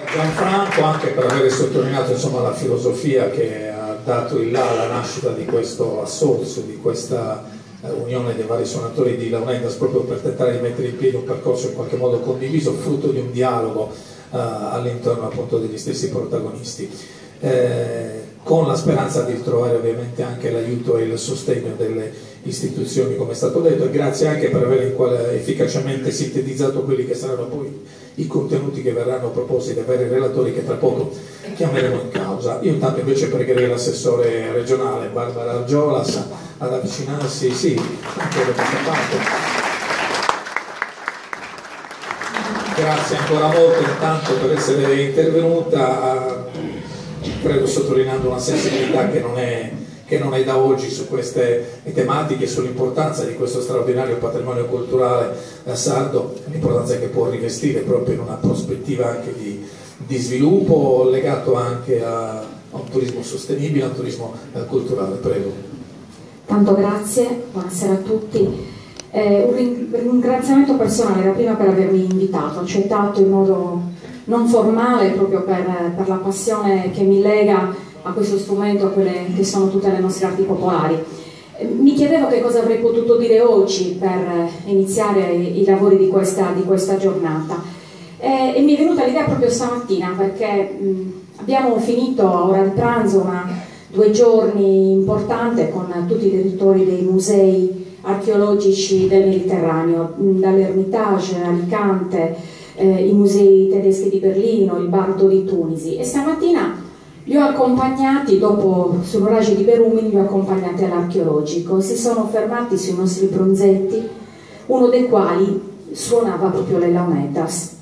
Gianfranco, anche per aver sottolineato insomma, la filosofia che ha dato il là alla nascita di questo assorso, di questa unione dei vari suonatori di Launendas, proprio per tentare di mettere in piedi un percorso in qualche modo condiviso, frutto di un dialogo all'interno appunto degli stessi protagonisti, con la speranza di trovare ovviamente anche l'aiuto e il sostegno delle istituzioni, come è stato detto, e grazie anche per aver efficacemente sintetizzato quelli che saranno poi i contenuti che verranno proposti dai vari relatori che tra poco chiameremo in causa. Io intanto invece pregherei l'assessore regionale Barbara Argiolas ad avvicinarsi, anche da questa parte. Grazie ancora molto intanto per essere intervenuta, credo sottolineando una sensibilità che non è da oggi su queste tematiche, sull'importanza di questo straordinario patrimonio culturale sardo, l'importanza che può rivestire proprio in una prospettiva anche di sviluppo legato anche a un turismo sostenibile, a un turismo culturale. Prego. Tanto grazie, buonasera a tutti. Un ringraziamento personale da prima per avermi invitato, accettato in modo non formale proprio per la passione che mi lega a questo strumento, a quelle che sono tutte le nostre arti popolari. Mi chiedevo che cosa avrei potuto dire oggi per iniziare i lavori di questa giornata e mi è venuta l'idea proprio stamattina, perché abbiamo finito a ora di pranzo 2 giorni importanti con tutti i direttori dei musei archeologici del Mediterraneo, dall'Ermitage, Alicante, i musei tedeschi di Berlino, il Bardo di Tunisi, e stamattina li ho accompagnati, dopo sull'Oraggio di Berumini, li ho accompagnati all'archeologico. Si sono fermati sui nostri bronzetti, uno dei quali suonava proprio le Launetas.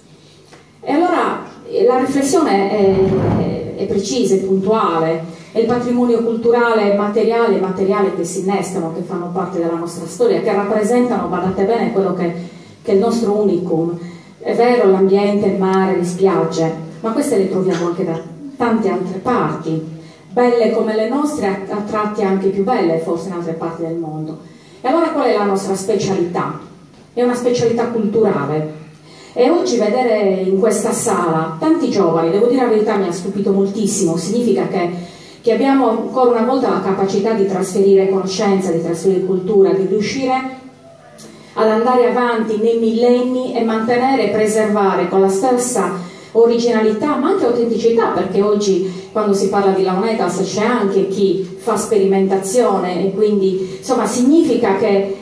E allora la riflessione è precisa, è puntuale, è il patrimonio culturale materiale e immateriale che si innestano, che fanno parte della nostra storia, che rappresentano, badate bene, quello che è il nostro unicum. È vero, l'ambiente, il mare, le spiagge, ma queste le troviamo anche da tante altre parti, belle come le nostre, a tratti anche più belle forse in altre parti del mondo. E allora qual è la nostra specialità? È una specialità culturale. E oggi vedere in questa sala tanti giovani, devo dire la verità, mi ha stupito moltissimo. Significa che abbiamo ancora una volta la capacità di trasferire conoscenza, di trasferire cultura, di riuscire ad andare avanti nei millenni e mantenere e preservare con la stessa originalità ma anche autenticità, perché oggi quando si parla di Launetas c'è anche chi fa sperimentazione e quindi insomma significa che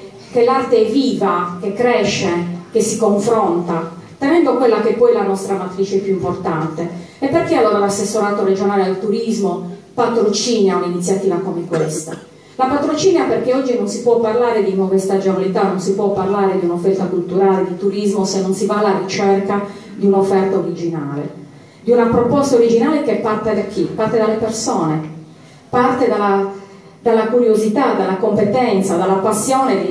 l'arte è viva, che cresce, che si confronta, tenendo quella che poi è la nostra matrice più importante. E perché allora l'assessorato regionale al turismo patrocina un'iniziativa come questa? La patrocina perché oggi non si può parlare di nuove stagionalità, non si può parlare di un'offerta culturale, di turismo, se non si va alla ricerca di un'offerta originale, di una proposta originale che parte da chi? Parte dalle persone, parte dalla curiosità, dalla competenza, dalla passione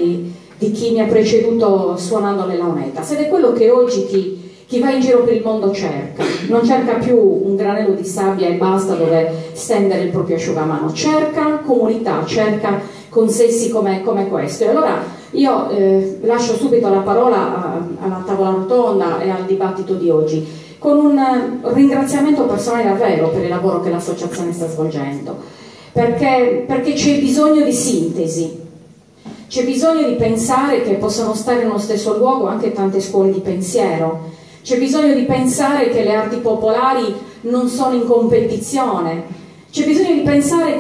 di chi mi ha preceduto suonando le Launetas. Ed è quello che oggi chi va in giro per il mondo cerca. Non cerca più un granello di sabbia e basta dove stendere il proprio asciugamano, cerca comunità, cerca consessi come questo. E allora io lascio subito la parola alla tavola rotonda e al dibattito di oggi, con un ringraziamento personale davvero per il lavoro che l'associazione sta svolgendo, perché c'è bisogno di sintesi, c'è bisogno di pensare che possono stare nello stesso luogo anche tante scuole di pensiero, c'è bisogno di pensare che le arti popolari non sono in competizione, c'è bisogno di pensare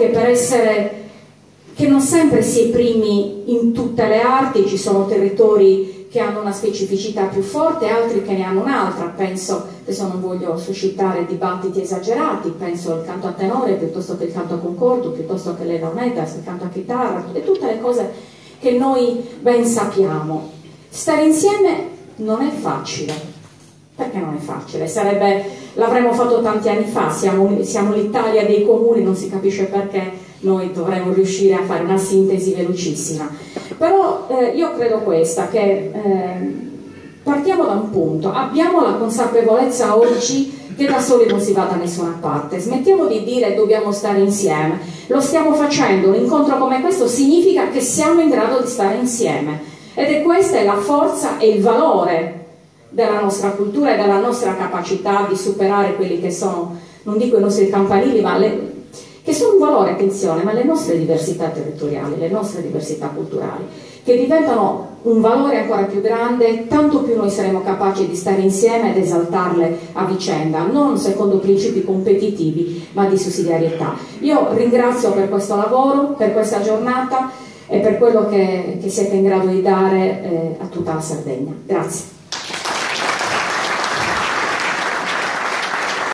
che non sempre si è primi in tutte le arti, ci sono territori che hanno una specificità più forte, altri che ne hanno un'altra. Penso, adesso non voglio suscitare dibattiti esagerati, penso al canto a tenore piuttosto che il canto a concordo, piuttosto che le Launetas, il canto a chitarra, e tutte le cose che noi ben sappiamo. Stare insieme non è facile. Perché non è facile? L'avremmo fatto tanti anni fa, siamo l'Italia dei comuni, non si capisce perché noi dovremmo riuscire a fare una sintesi velocissima. Però io credo che partiamo da un punto, abbiamo la consapevolezza oggi che da soli non si va da nessuna parte, smettiamo di dire dobbiamo stare insieme, lo stiamo facendo, un incontro come questo significa che siamo in grado di stare insieme ed è questa la forza e il valore della nostra cultura e della nostra capacità di superare quelli che sono, non dico i nostri campanili, ma che sono un valore, attenzione, ma le nostre diversità territoriali, le nostre diversità culturali, che diventano un valore ancora più grande, tanto più noi saremo capaci di stare insieme ed esaltarle a vicenda, non secondo principi competitivi, ma di sussidiarietà. Io ringrazio per questo lavoro, per questa giornata e per quello che siete in grado di dare a tutta la Sardegna. Grazie.